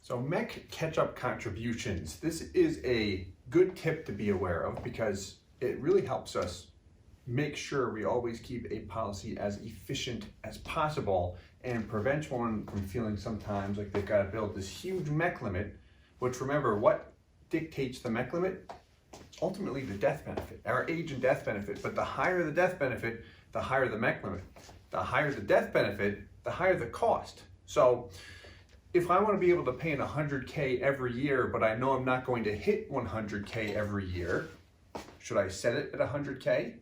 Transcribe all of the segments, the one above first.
So MEC catch-up contributions, this is a good tip to be aware of because it really helps us make sure we always keep a policy as efficient as possible and prevents one from feeling sometimes like they've got to build this huge MEC limit, which remember, what dictates the MEC limit? Ultimately the death benefit, our age and death benefit, but the higher the death benefit, the higher the MEC limit. The higher the death benefit, the higher the cost. So if I want to be able to pay in $100K every year, but I know I'm not going to hit $100K every year, should I set it at $100K?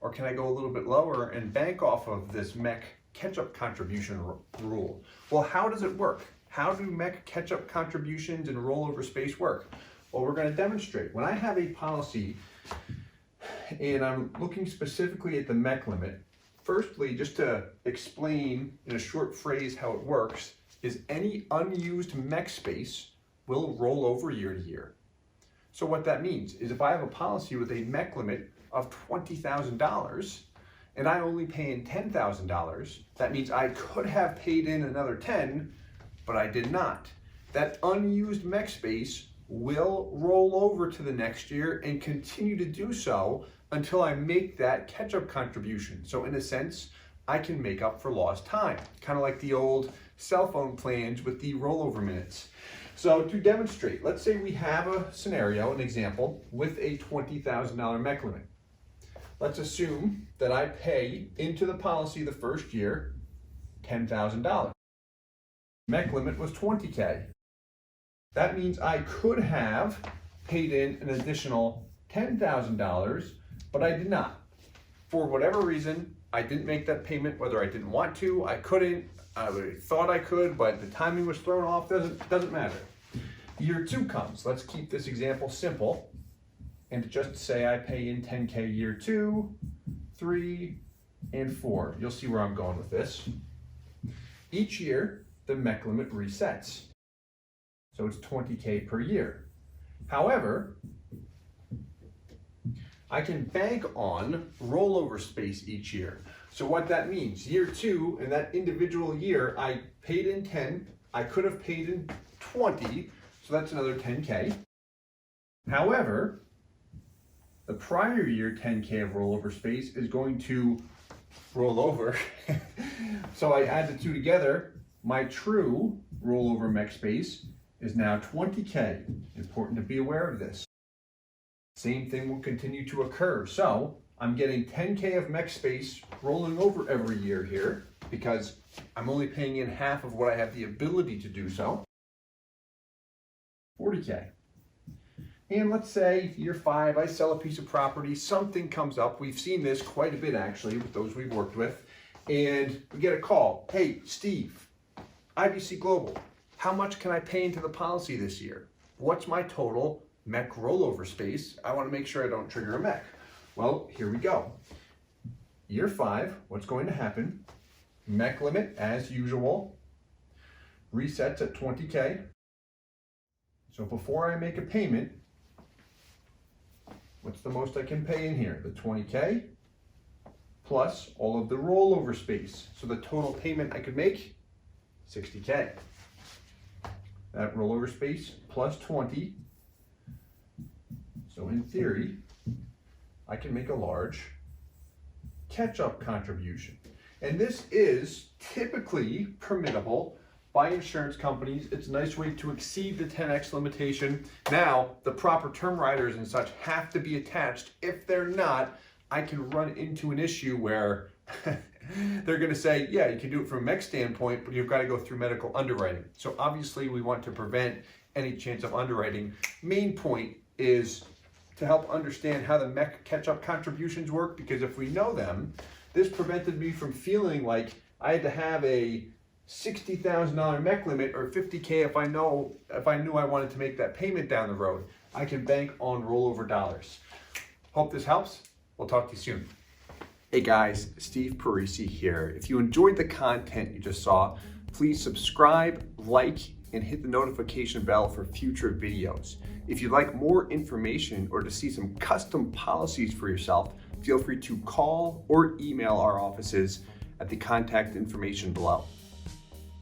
Or can I go a little bit lower and bank off of this MEC catch-up contribution rule? Well, how does it work? How do MEC catch-up contributions and rollover space work? Well, we're going to demonstrate. When I have a policy and I'm looking specifically at the MEC limit, firstly, just to explain in a short phrase how it works, is any unused MEC space will roll over year to year. So what that means is if I have a policy with a MEC limit of $20,000 and I only pay in $10,000, that means I could have paid in another 10, but I did not. That unused MEC space will roll over to the next year and continue to do so until I make that catch-up contribution. So in a sense, I can make up for lost time, kind of like the old cell phone plans with the rollover minutes. So to demonstrate, let's say we have a scenario, an example, with a $20,000 MEC limit. Let's assume that I pay into the policy the first year $10,000. MEC limit was $20K. That means I could have paid in an additional $10,000, but I did not. For whatever reason, I didn't make that payment, whether I didn't want to, I couldn't, I thought I could, but the timing was thrown off, doesn't matter. Year 2 comes. Let's keep this example simple and just say I pay in 10K year 2, 3, and 4. You'll see where I'm going with this. Each year, the MEC limit resets. So it's 20K per year. However, I can bank on rollover space each year. So what that means, year 2, in that individual year, I paid in 10, I could have paid in 20, so that's another 10K. However, the prior year 10K of rollover space is going to roll over. So I add the two together, my true rollover MEC space is now 20K. Important to be aware of this. Same thing will continue to occur. So I'm getting 10K of MEC space rolling over every year here because I'm only paying in half of what I have the ability to do so. 40K. And let's say year 5, I sell a piece of property, something comes up. We've seen this quite a bit actually with those we've worked with. And we get a call. Hey, Steve, IBC Global, how much can I pay into the policy this year? What's my total MEC rollover space? I want to make sure I don't trigger a MEC. Well, here we go. Year 5, what's going to happen? MEC limit, as usual, resets at 20K. So before I make a payment, what's the most I can pay in here? The 20K plus all of the rollover space. So the total payment I could make, 60K. That rollover space plus 20. So in theory, I can make a large catch-up contribution. And this is typically permittable by insurance companies. It's a nice way to exceed the 10X limitation. Now, the proper term riders and such have to be attached. If they're not, I can run into an issue where they're going to say, yeah, you can do it from a MEC standpoint, but you've got to go through medical underwriting. So obviously we want to prevent any chance of underwriting. Main point is to help understand how the MEC catch-up contributions work, because if we know them, this prevented me from feeling like I had to have a $60,000 MEC limit or 50K if I knew I wanted to make that payment down the road. I can bank on rollover dollars. Hope this helps. We'll talk to you soon. Hey guys, Steve Parisi here. If you enjoyed the content you just saw, please subscribe, like, and hit the notification bell for future videos. If you'd like more information or to see some custom policies for yourself, feel free to call or email our offices at the contact information below.